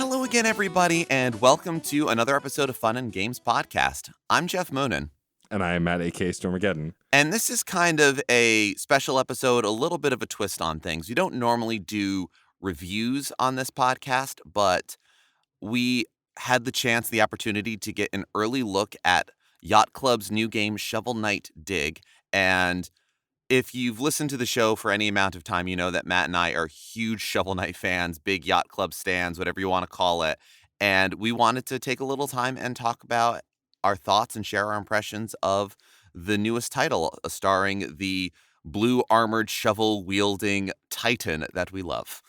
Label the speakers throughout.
Speaker 1: Hello again, everybody, and welcome to another episode of Fun and Games Podcast. I'm Geoff Monin.
Speaker 2: And I am Matt, a.k.a. Stormageddon.
Speaker 1: And this is kind of a special episode, a little bit of a twist on things. We don't normally do reviews on this podcast, but we had the opportunity to get an early look at Yacht Club's new game, Shovel Knight Dig. And if you've listened to the show for any amount of time, you know that Matt and I are huge Shovel Knight fans, big Yacht Club stans, whatever you want to call it. And we wanted to take a little time and talk about our thoughts and share our impressions of the newest title, starring the blue armored shovel wielding titan that we love.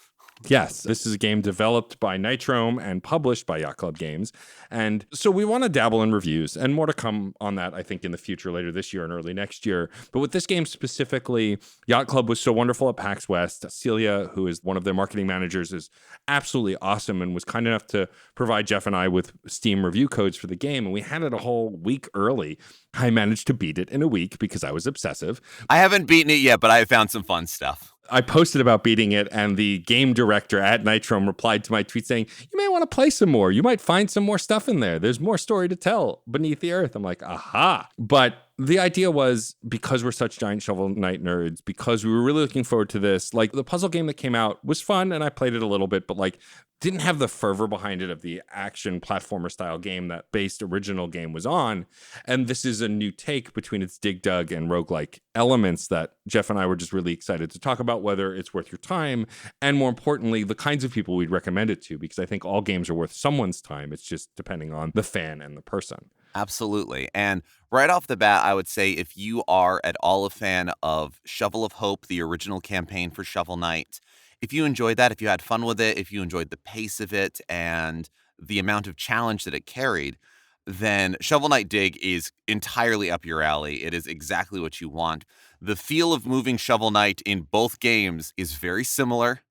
Speaker 2: Yes, this is a game developed by Nitrome and published by Yacht Club Games. And so we want to dabble in reviews, and more to come on that, I think, in the future later this year and early next year. But with this game specifically, Yacht Club was so wonderful at PAX West. Celia, who is one of their marketing managers, is absolutely awesome and was kind enough to provide Geoff and I with Steam review codes for the game. And we had it a whole week early. I managed to beat it in a week because I was obsessive.
Speaker 1: I haven't beaten it yet, but I have found some fun stuff.
Speaker 2: I posted about beating it, and the game director at Nitrome replied to my tweet saying, you may want to play some more. You might find some more stuff in there. There's more story to tell beneath the earth. I'm like, aha. But the idea was, because we're such giant Shovel Knight nerds, because we were really looking forward to this, like the puzzle game that came out was fun, and I played it a little bit, but like didn't have the fervor behind it of the action platformer style game that based original game was on. And this is a new take between its dig dug and roguelike elements that Geoff and I were just really excited to talk about, whether it's worth your time, and more importantly, the kinds of people we'd recommend it to, because I think all games are worth someone's time. It's just depending on the fan and the person.
Speaker 1: Absolutely. And right off the bat, I would say if you are at all a fan of Shovel of Hope, the original campaign for Shovel Knight, if you enjoyed that, if you had fun with it, if you enjoyed the pace of it and the amount of challenge that it carried, then Shovel Knight Dig is entirely up your alley. It is exactly what you want. The feel of moving Shovel Knight in both games is very similar.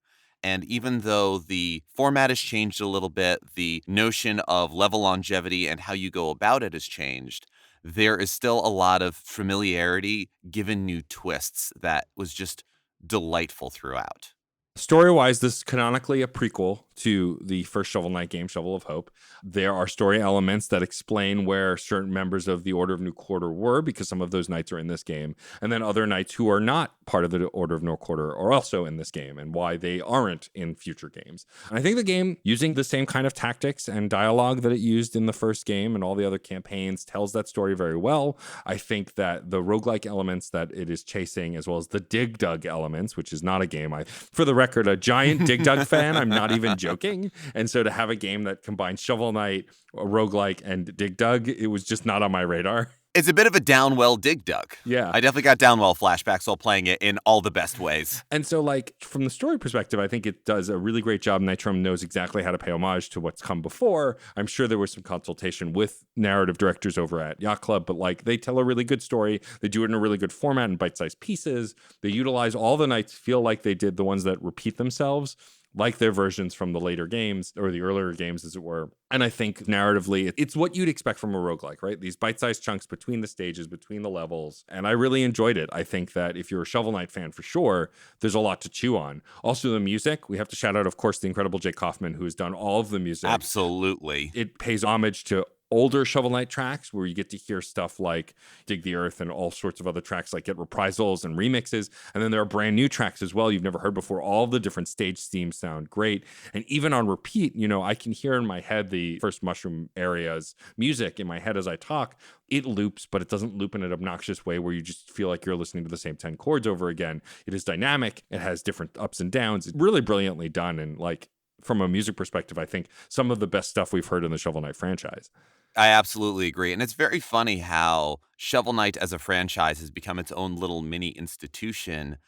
Speaker 1: And even though the format has changed a little bit, the notion of level longevity and how you go about it has changed, there is still a lot of familiarity given new twists that was just delightful throughout.
Speaker 2: Story-wise, this is canonically a prequel to the first Shovel Knight game, Shovel of Hope. There are story elements that explain where certain members of the Order of New Quarter were, because some of those knights are in this game. And then other knights who are not part of the Order of New Quarter are also in this game, and why they aren't in future games. And I think the game, using the same kind of tactics and dialogue that it used in the first game and all the other campaigns, tells that story very well. I think that the roguelike elements that it is chasing, as well as the dig dug elements, which is not a game for the record, a giant dig dug fan. I'm not even joking. And so to have a game that combines Shovel Knight, a roguelike, and dig dug, it was just not on my radar.
Speaker 1: It's a bit of a downwell dig dug.
Speaker 2: Yeah.
Speaker 1: I definitely got downwell flashbacks while playing it in all the best ways.
Speaker 2: And so, like, from the story perspective, I think it does a really great job. Nitrome knows exactly how to pay homage to what's come before. I'm sure there was some consultation with narrative directors over at Yacht Club, but like, they tell a really good story. They do it in a really good format in bite-sized pieces. They utilize all the knights, feel like they did the ones that repeat themselves, like their versions from the later games, or the earlier games, as it were. And I think narratively, it's what you'd expect from a roguelike, right? These bite-sized chunks between the stages, between the levels. And I really enjoyed it. I think that if you're a Shovel Knight fan, for sure, there's a lot to chew on. Also, the music, we have to shout out, of course, the incredible Jake Kaufman, who has done all of the music.
Speaker 1: Absolutely.
Speaker 2: It pays homage to older Shovel Knight tracks, where you get to hear stuff like Dig the Earth and all sorts of other tracks like Get Reprisals and remixes. And then there are brand new tracks as well you've never heard before. All the different stage themes sound great. And even on repeat, you know, I can hear in my head the first Mushroom Area's music in my head as I talk. It loops, but it doesn't loop in an obnoxious way where you just feel like you're listening to the same 10 chords over again. It is dynamic. It has different ups and downs. It's really brilliantly done. And like, from a music perspective, I think some of the best stuff we've heard in the Shovel Knight franchise.
Speaker 1: I absolutely agree. And it's very funny how Shovel Knight as a franchise has become its own little mini institution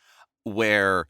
Speaker 1: where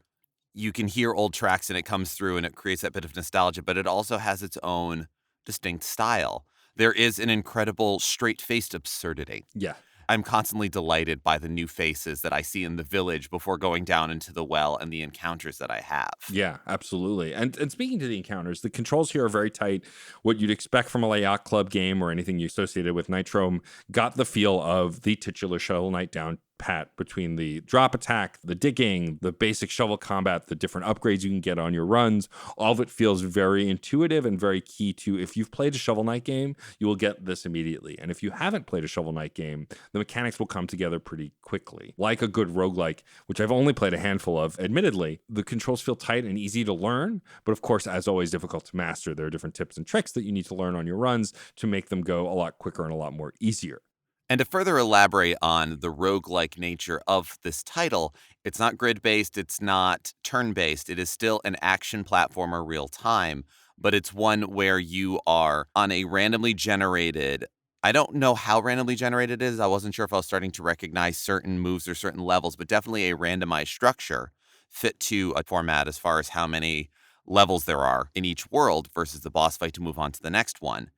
Speaker 1: you can hear old tracks and it comes through and it creates that bit of nostalgia, but it also has its own distinct style. There is an incredible straight-faced absurdity.
Speaker 2: Yeah.
Speaker 1: I'm constantly delighted by the new faces that I see in the village before going down into the well and the encounters that I have.
Speaker 2: Yeah, absolutely. And speaking to the encounters, the controls here are very tight. What you'd expect from a Yacht Club game or anything you associated with Nitrome got the feel of the titular Shovel Knight down pat between the drop attack, the digging, the basic shovel combat, the different upgrades you can get on your runs. All of it feels very intuitive and very key to, if you've played a Shovel Knight game, you will get this immediately. And if you haven't played a Shovel Knight game, the mechanics will come together pretty quickly. Like a good roguelike, which I've only played a handful of, admittedly, the controls feel tight and easy to learn, but of course, as always, difficult to master. There are different tips and tricks that you need to learn on your runs to make them go a lot quicker and a lot more easier.
Speaker 1: And to further elaborate on the roguelike nature of this title, it's not grid-based, it's not turn-based. It is still an action platformer real time, but it's one where you are on a randomly generated. I don't know how randomly generated it is. I wasn't sure if I was starting to recognize certain moves or certain levels, but definitely a randomized structure fit to a format as far as how many levels there are in each world versus the boss fight to move on to the next one.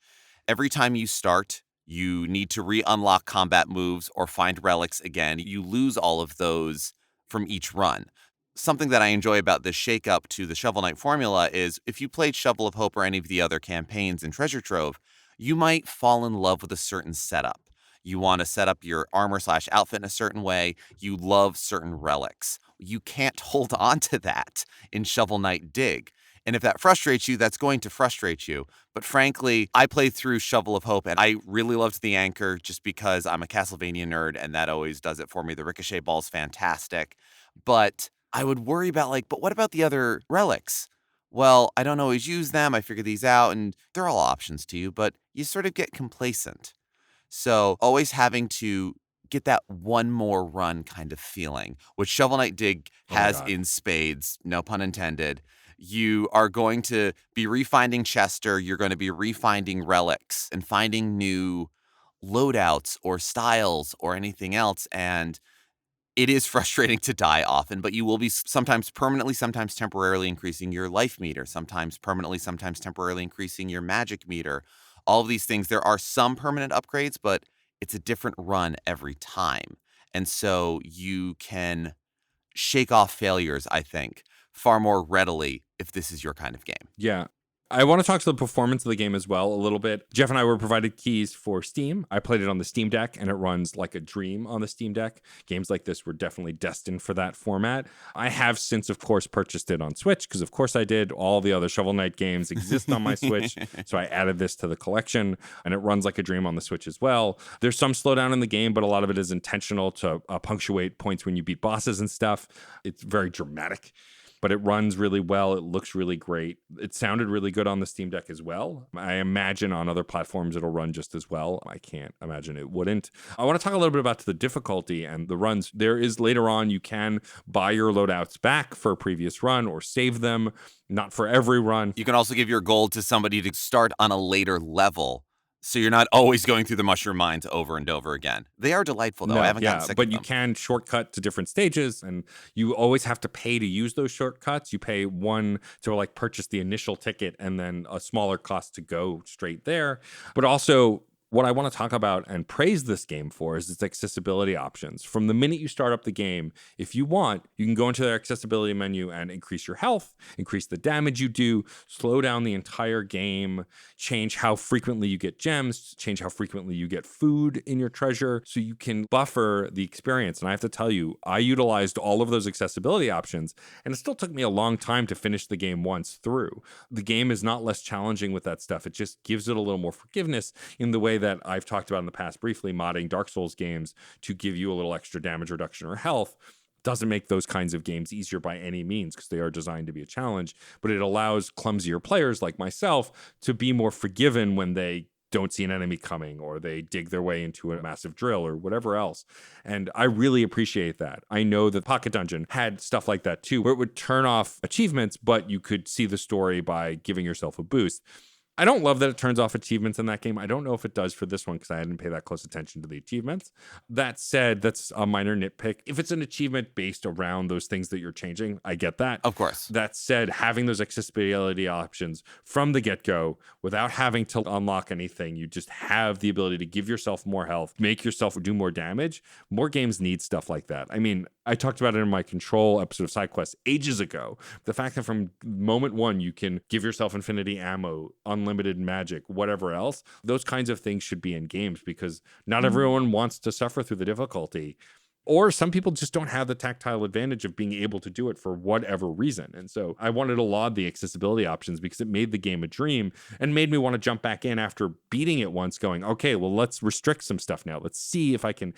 Speaker 1: Every time you start, you need to re-unlock combat moves or find relics again. You lose all of those from each run. Something that I enjoy about this shakeup to the Shovel Knight formula is if you played Shovel of Hope or any of the other campaigns in Treasure Trove, you might fall in love with a certain setup. You want to set up your armor/outfit in a certain way. You love certain relics. You can't hold on to that in Shovel Knight Dig. And if that frustrates you, that's going to frustrate you. But frankly, I played through Shovel of Hope and I really loved the anchor just because I'm a Castlevania nerd and that always does it for me. The ricochet ball's fantastic. But I would worry about but what about the other relics? Well, I don't always use them. I figure these out and they're all options to you, but you sort of get complacent. So always having to get that one more run kind of feeling, which Shovel Knight Dig has in spades, no pun intended. You are going to be refinding Chester. You're going to be refinding relics and finding new loadouts or styles or anything else. And it is frustrating to die often, but you will be sometimes permanently, sometimes temporarily increasing your life meter, sometimes permanently, sometimes temporarily increasing your magic meter. All of these things, there are some permanent upgrades, but it's a different run every time. And so you can shake off failures, I think, far more readily if this is your kind of game.
Speaker 2: Yeah. I want to talk to the performance of the game as well a little bit. Geoff and I were provided keys for Steam. I played it on the Steam Deck and it runs like a dream on the Steam Deck. Games like this were definitely destined for that format. I have since, of course, purchased it on Switch because, of course, I did. All the other Shovel Knight games exist on my Switch. So I added this to the collection and it runs like a dream on the Switch as well. There's some slowdown in the game, but a lot of it is intentional to punctuate points when you beat bosses and stuff. It's very dramatic. But it runs really well. It looks really great. It sounded really good on the Steam Deck as well. I imagine on other platforms it'll run just as well. I can't imagine it wouldn't. I want to talk a little bit about the difficulty and the runs. There is later on, you can buy your loadouts back for a previous run or save them, not for every run.
Speaker 1: You can also give your gold to somebody to start on a later level. So you're not always going through the mushroom mines over and over again. They are delightful, though.
Speaker 2: No,
Speaker 1: I haven't gotten sick of them.
Speaker 2: But you can shortcut to different stages, and you always have to pay to use those shortcuts. You pay one to purchase the initial ticket, and then a smaller cost to go straight there. But also, what I want to talk about and praise this game for is its accessibility options. From the minute you start up the game, if you want, you can go into their accessibility menu and increase your health, increase the damage you do, slow down the entire game, change how frequently you get gems, change how frequently you get food in your treasure, so you can buffer the experience. And I have to tell you, I utilized all of those accessibility options, and it still took me a long time to finish the game once through. The game is not less challenging with that stuff. It just gives it a little more forgiveness in the way that I've talked about in the past briefly, modding Dark Souls games to give you a little extra damage reduction or health. Doesn't make those kinds of games easier by any means because they are designed to be a challenge, but it allows clumsier players like myself to be more forgiven when they don't see an enemy coming or they dig their way into a massive drill or whatever else. And I really appreciate that. I know that Pocket Dungeon had stuff like that too, where it would turn off achievements, but you could see the story by giving yourself a boost. I don't love that it turns off achievements in that game. I don't know if it does for this one because I didn't pay that close attention to the achievements. That said, that's a minor nitpick. If it's an achievement based around those things that you're changing, I get that.
Speaker 1: Of course.
Speaker 2: That said, having those accessibility options from the get-go without having to unlock anything, you just have the ability to give yourself more health, make yourself do more damage. More games need stuff like that. I mean, I talked about it in my Control episode of SideQuest ages ago. The fact that from moment one, you can give yourself infinity ammo, unlimited magic, whatever else. Those kinds of things should be in games because not everyone wants to suffer through the difficulty. Or some people just don't have the tactile advantage of being able to do it for whatever reason. And so I wanted to laud the accessibility options because it made the game a dream and made me want to jump back in after beating it once, going, okay, well, let's restrict some stuff now. Let's see if I can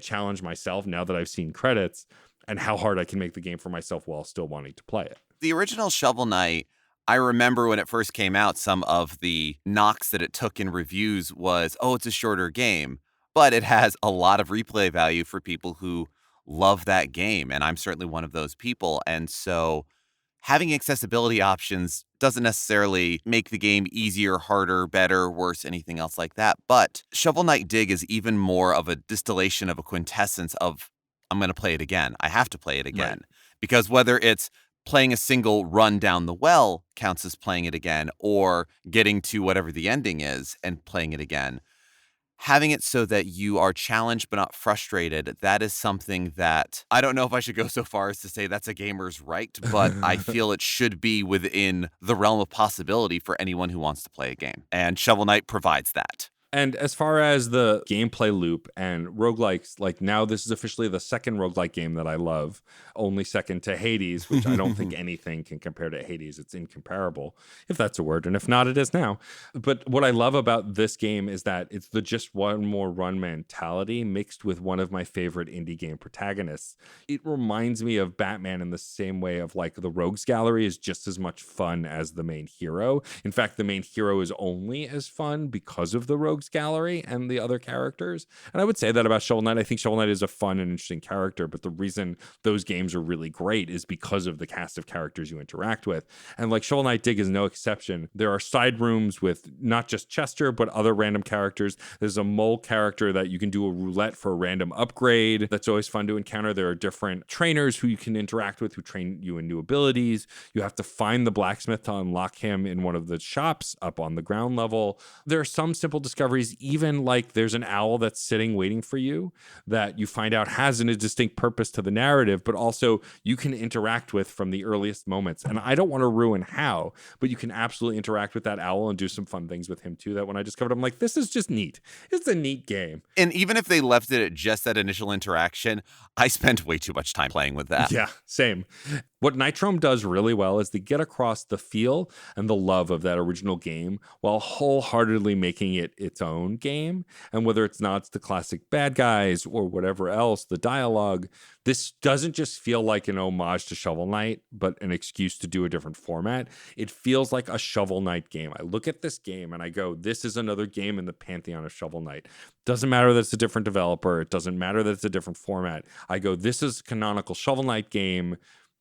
Speaker 2: challenge myself now that I've seen credits and how hard I can make the game for myself while still wanting to play it.
Speaker 1: The original Shovel Knight, I remember when it first came out, some of the knocks that it took in reviews was, oh, it's a shorter game. But it has a lot of replay value for people who love that game. And I'm certainly one of those people. And so having accessibility options doesn't necessarily make the game easier, harder, better, worse, anything else like that. But Shovel Knight Dig is even more of a distillation of a quintessence of, I'm going to play it again. I have to play it again.
Speaker 2: Right.
Speaker 1: Because whether it's playing a single run down the well counts as playing it again, or getting to whatever the ending is and playing it again, having it so that you are challenged but not frustrated, that is something that I don't know if I should go so far as to say that's a gamer's right, but I feel it should be within the realm of possibility for anyone who wants to play a game. And Shovel Knight provides that.
Speaker 2: And as far as the gameplay loop and roguelikes, like now this is officially the second roguelike game that I love, only second to Hades, which I don't think anything can compare to Hades. It's incomparable, if that's a word. And if not, it is now. But what I love about this game is that it's the just one more run mentality mixed with one of my favorite indie game protagonists. It reminds me of Batman in the same way of like the rogues gallery is just as much fun as the main hero. In fact, the main hero is only as fun because of the rogues gallery and the other characters. And I would say that about Shovel Knight. I think Shovel Knight is a fun and interesting character, but the reason those games are really great is because of the cast of characters you interact with. And like Shovel Knight Dig is no exception. There are side rooms with not just Chester, but other random characters. There's a mole character that you can do a roulette for a random upgrade. That's always fun to encounter. There are different trainers who you can interact with who train you in new abilities. You have to find the blacksmith to unlock him in one of the shops up on the ground level. There are some simple discoveries, even like there's an owl that's sitting waiting for you that you find out has a distinct purpose to the narrative, but also you can interact with from the earliest moments. And I don't want to ruin how, but you can absolutely interact with that owl and do some fun things with him too. That when I discovered, I'm like, this is just neat. It's a neat game.
Speaker 1: And even if they left it at just that initial interaction, I spent way too much time playing with that.
Speaker 2: Yeah, same. What Nitrome does really well is they get across the feel and the love of that original game while wholeheartedly making it its own game. And whether it's not the classic bad guys or whatever else, the dialogue, this doesn't just feel like an homage to Shovel Knight, but an excuse to do a different format. It feels like a Shovel Knight game. I look at this game and I go, this is another game in the pantheon of Shovel Knight. Doesn't matter that it's a different developer. It doesn't matter that it's a different format. I go, this is a canonical Shovel Knight game.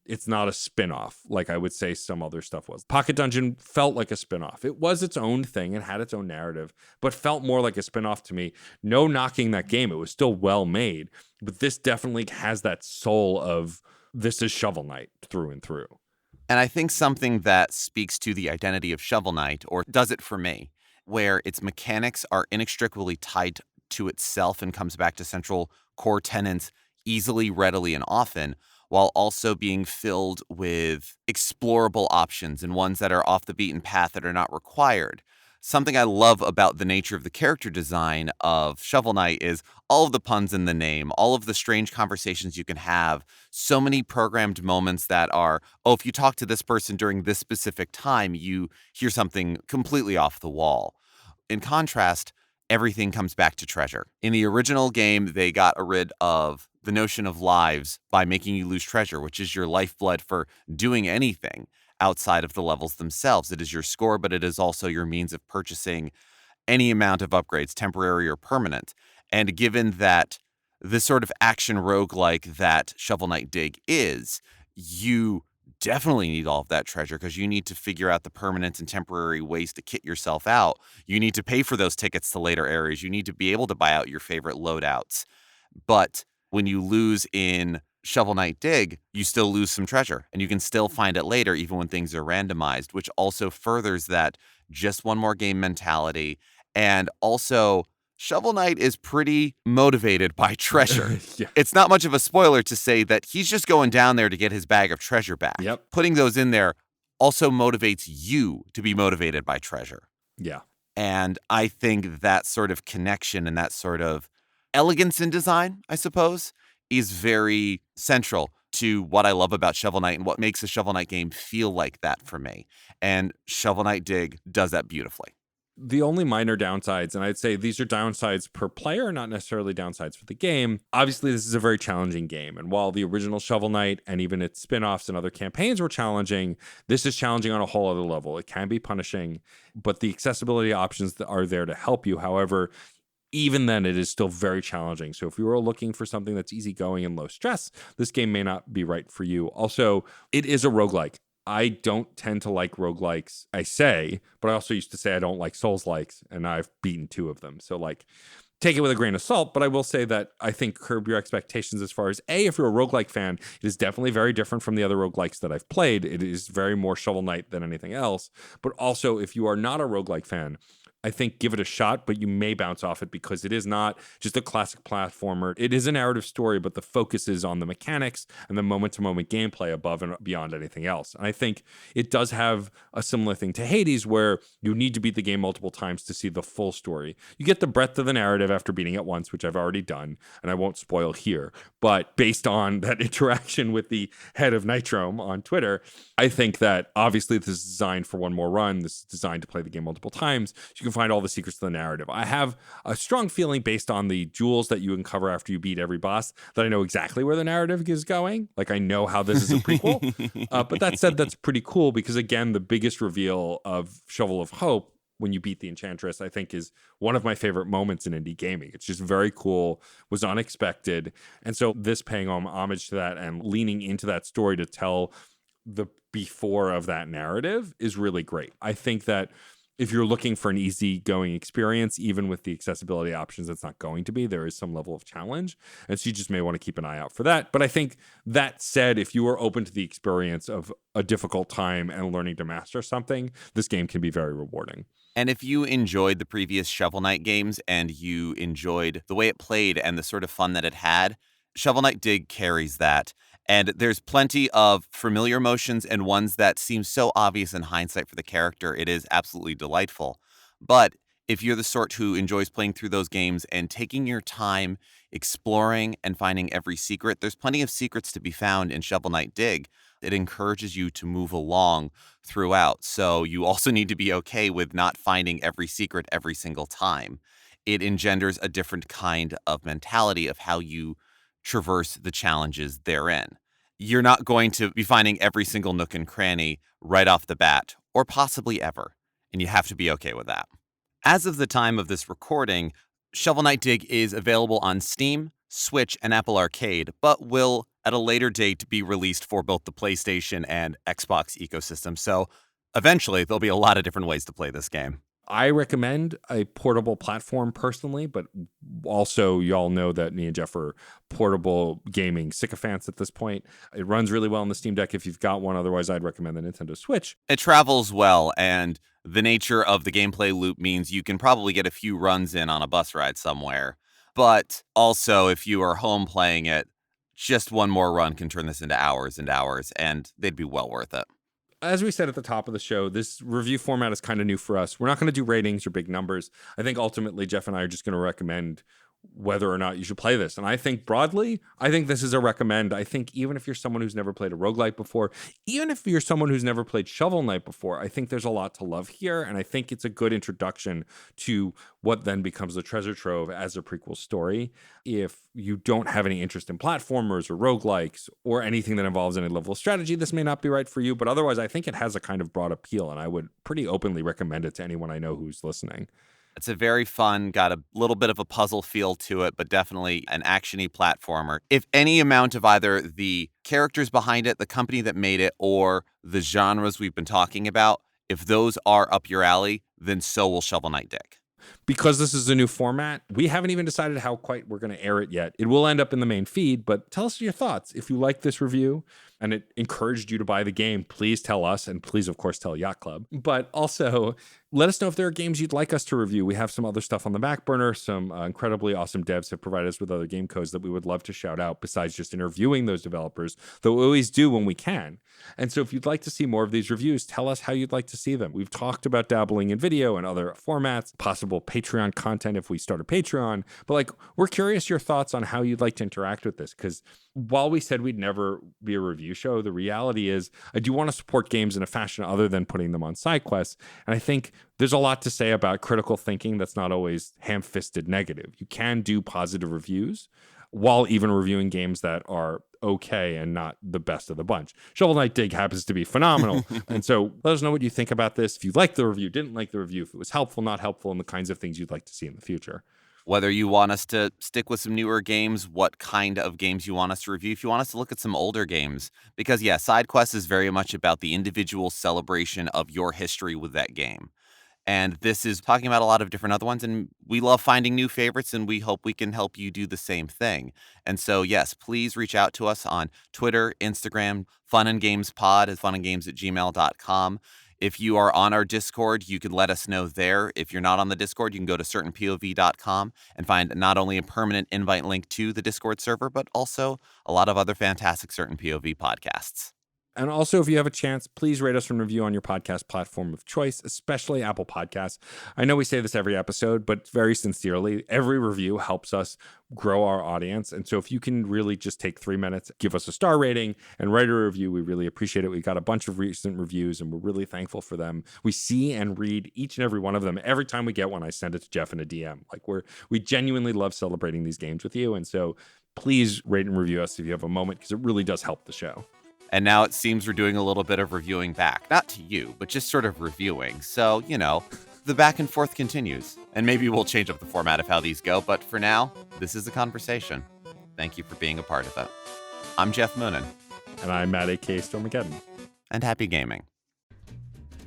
Speaker 2: It's not a spin-off like I would say some other stuff was. Pocket Dungeon felt like a spin-off. It was its own thing and had its own narrative, but felt more like a spin-off to me. No knocking that game. It was still well made, but this definitely has that soul of this is Shovel Knight through and through.
Speaker 1: And I think something that speaks to the identity of Shovel Knight, or does it for me, where its mechanics are inextricably tied to itself and comes back to central core tenets easily, readily, and often, while also being filled with explorable options and ones that are off the beaten path that are not required. Something I love about the nature of the character design of Shovel Knight is all of the puns in the name, all of the strange conversations you can have, so many programmed moments that are, oh, if you talk to this person during this specific time, you hear something completely off the wall. In contrast, everything comes back to treasure. In the original game, they got rid of the notion of lives by making you lose treasure, which is your lifeblood for doing anything outside of the levels themselves. It is your score, but it is also your means of purchasing any amount of upgrades, temporary or permanent. And given that this sort of action roguelike that Shovel Knight Dig is, you definitely need all of that treasure because you need to figure out the permanent and temporary ways to kit yourself out. You need to pay for those tickets to later areas. You need to be able to buy out your favorite loadouts. But when you lose in Shovel Knight Dig, you still lose some treasure and you can still find it later, even when things are randomized, which also furthers that just one more game mentality. And also, Shovel Knight is pretty motivated by treasure.
Speaker 2: Yeah.
Speaker 1: It's not much of a spoiler to say that he's just going down there to get his bag of treasure back.
Speaker 2: Yep.
Speaker 1: Putting those in there also motivates you to be motivated by treasure.
Speaker 2: Yeah.
Speaker 1: And I think that sort of connection and that sort of elegance in design, I suppose, is very central to what I love about Shovel Knight and what makes a Shovel Knight game feel like that for me. And Shovel Knight Dig does that beautifully.
Speaker 2: The only minor downsides, and I'd say these are downsides per player, not necessarily downsides for the game. Obviously, this is a very challenging game. And while the original Shovel Knight and even its spin-offs and other campaigns were challenging, this is challenging on a whole other level. It can be punishing, but the accessibility options that are there to help you. However, even then, it is still very challenging. So if you are looking for something that's easygoing and low stress, this game may not be right for you. Also, it is a roguelike. I don't tend to like roguelikes, I say, but I also used to say I don't like Souls-likes, and I've beaten 2 of them. So, like, take it with a grain of salt, but I will say that I think Curb Your Expectations as far as, A, if you're a roguelike fan, it is definitely very different from the other roguelikes that I've played. It is very more Shovel Knight than anything else. But also, if you are not a roguelike fan, I think give it a shot, but you may bounce off it because it is not just a classic platformer. It is a narrative story, but the focus is on the mechanics and the moment-to-moment gameplay above and beyond anything else. And I think it does have a similar thing to Hades, where you need to beat the game multiple times to see the full story. You get the breadth of the narrative after beating it once, which I've already done, and I won't spoil here. But based on that interaction with the head of Nitrome on Twitter, I think that obviously this is designed for one more run. This is designed to play the game multiple times. So you can find all the secrets to the narrative. I have a strong feeling based on the jewels that you uncover after you beat every boss that I know exactly where the narrative is going. Like, I know how this is a prequel. But that said, that's pretty cool because, again, the biggest reveal of Shovel of Hope when you beat the Enchantress, I think, is one of my favorite moments in indie gaming. It's just very cool, was unexpected. And so this paying homage to that and leaning into that story to tell the before of that narrative is really great. I think that if you're looking for an easygoing experience, even with the accessibility options, it's not going to be. There is some level of challenge. And so you just may want to keep an eye out for that. But I think that said, if you are open to the experience of a difficult time and learning to master something, this game can be very rewarding.
Speaker 1: And if you enjoyed the previous Shovel Knight games and you enjoyed the way it played and the sort of fun that it had, Shovel Knight Dig carries that. And there's plenty of familiar motions and ones that seem so obvious in hindsight for the character. It is absolutely delightful. But if you're the sort who enjoys playing through those games and taking your time exploring and finding every secret, there's plenty of secrets to be found in Shovel Knight Dig. It encourages you to move along throughout. So you also need to be okay with not finding every secret every single time. It engenders a different kind of mentality of how you traverse the challenges therein. You're not going to be finding every single nook and cranny right off the bat, or possibly ever, and you have to be okay with that. As of the time of this recording, Shovel Knight Dig is available on Steam, Switch, and Apple Arcade, but will at a later date be released for both the PlayStation and Xbox ecosystem. So eventually there'll be a lot of different ways to play this game.
Speaker 2: I recommend a portable platform personally, but also y'all know that me and Geoff are portable gaming sycophants at this point. It runs really well on the Steam Deck if you've got one. Otherwise, I'd recommend the Nintendo Switch.
Speaker 1: It travels well, and the nature of the gameplay loop means you can probably get a few runs in on a bus ride somewhere. But also, if you are home playing it, just one more run can turn this into hours and hours, and they'd be well worth it.
Speaker 2: As we said at the top of the show, this review format is kind of new for us. We're not going to do ratings or big numbers. I think ultimately Geoff and I are just going to recommend whether or not you should play this. And I think broadly, I think this is a recommend. I think even if you're someone who's never played a roguelike before, even if you're someone who's never played Shovel Knight before, I think there's a lot to love here. And I think it's a good introduction to what then becomes a treasure trove as a prequel story. If you don't have any interest in platformers or roguelikes or anything that involves any level of strategy, this may not be right for you. But otherwise, I think it has a kind of broad appeal. And I would pretty openly recommend it to anyone I know who's listening.
Speaker 1: It's a very fun, got a little bit of a puzzle feel to it, but definitely an action-y platformer. If any amount of either the characters behind it, the company that made it, or the genres we've been talking about, if those are up your alley, then so will Shovel Knight Dig.
Speaker 2: Because this is a new format, we haven't even decided how quite we're going to air it yet. It will end up in the main feed, but tell us your thoughts. If you like this review, and it encouraged you to buy the game, please tell us, and please, of course, tell Yacht Club. But also, let us know if there are games you'd like us to review. We have some other stuff on the back burner. Some incredibly awesome devs have provided us with other game codes that we would love to shout out besides just interviewing those developers, though we always do when we can. And so if you'd like to see more of these reviews, tell us how you'd like to see them. We've talked about dabbling in video and other formats, possible Patreon content if we start a Patreon. But like, we're curious your thoughts on how you'd like to interact with this, because while we said we'd never be a review show, the reality is I do want to support games in a fashion other than putting them on side quests. And I think there's a lot to say about critical thinking that's not always ham-fisted negative. You can do positive reviews while even reviewing games that are okay and not the best of the bunch. Shovel Knight Dig happens to be phenomenal. And so let us know what you think about this. If you liked the review, didn't like the review, if it was helpful, not helpful, and the kinds of things you'd like to see in the future.
Speaker 1: Whether you want us to stick with some newer games, what kind of games you want us to review, if you want us to look at some older games. Because, yeah, side quest is very much about the individual celebration of your history with that game. And this is talking about a lot of different other ones, and we love finding new favorites, and we hope we can help you do the same thing. And so, yes, please reach out to us on Twitter, Instagram, funandgamespod at funandgames@gmail.com. If you are on our Discord, you can let us know there. If you're not on the Discord, you can go to certainpov.com and find not only a permanent invite link to the Discord server, but also a lot of other fantastic Certain POV podcasts.
Speaker 2: And also, if you have a chance, please rate us and review on your podcast platform of choice, especially Apple Podcasts. I know we say this every episode, but very sincerely, every review helps us grow our audience. And so if you can really just take 3 minutes, give us a star rating and write a review, we really appreciate it. We got a bunch of recent reviews and we're really thankful for them. We see and read each and every one of them. Every time we get one, I send it to Geoff in a DM. Like we genuinely love celebrating these games with you. And so please rate and review us if you have a moment, because it really does help the show.
Speaker 1: And now it seems we're doing a little bit of reviewing back. Not to you, but just sort of reviewing. So, the back and forth continues. And maybe we'll change up the format of how these go. But for now, this is a conversation. Thank you for being a part of it. I'm Jeff Moonen.
Speaker 2: And I'm Matt A.K. Stormageddon.
Speaker 1: And happy gaming.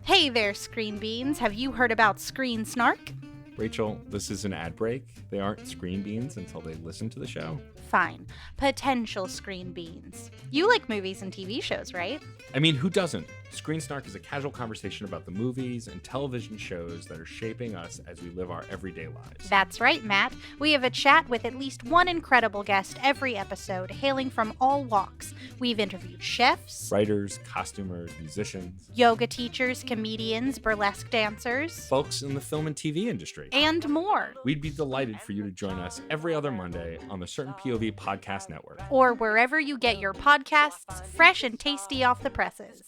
Speaker 3: Hey there, Screen Beans. Have you heard about Screen Snark?
Speaker 2: Rachel, this is an ad break. They aren't Screen Beans until they listen to the show.
Speaker 3: Fine. Potential Screen Beans. You like movies and TV shows, right?
Speaker 2: I mean, who doesn't? Screen Snark is a casual conversation about the movies and television shows that are shaping us as we live our everyday lives.
Speaker 3: That's right, Matt. We have a chat with at least one incredible guest every episode, hailing from all walks. We've interviewed chefs,
Speaker 2: writers, costumers, musicians,
Speaker 3: yoga teachers, comedians, burlesque dancers,
Speaker 2: folks in the film and TV industry,
Speaker 3: and more.
Speaker 2: We'd be delighted for you to join us every other Monday on the Certain POV Podcast Network.
Speaker 3: Or wherever you get your podcasts, fresh and tasty off the presses.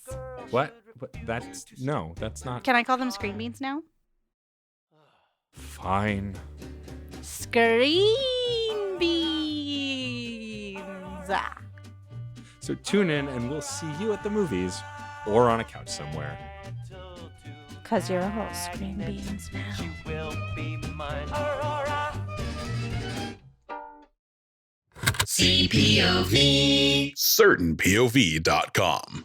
Speaker 2: What? That's not.
Speaker 3: Can I call them Screen Beans now?
Speaker 2: Fine.
Speaker 3: Screen Beans.
Speaker 2: So tune in and we'll see you at the movies or on a couch somewhere.
Speaker 3: 'Cause you're all Screen Beans now.
Speaker 4: You will be mine.
Speaker 5: CPOV. CertainPOV.com.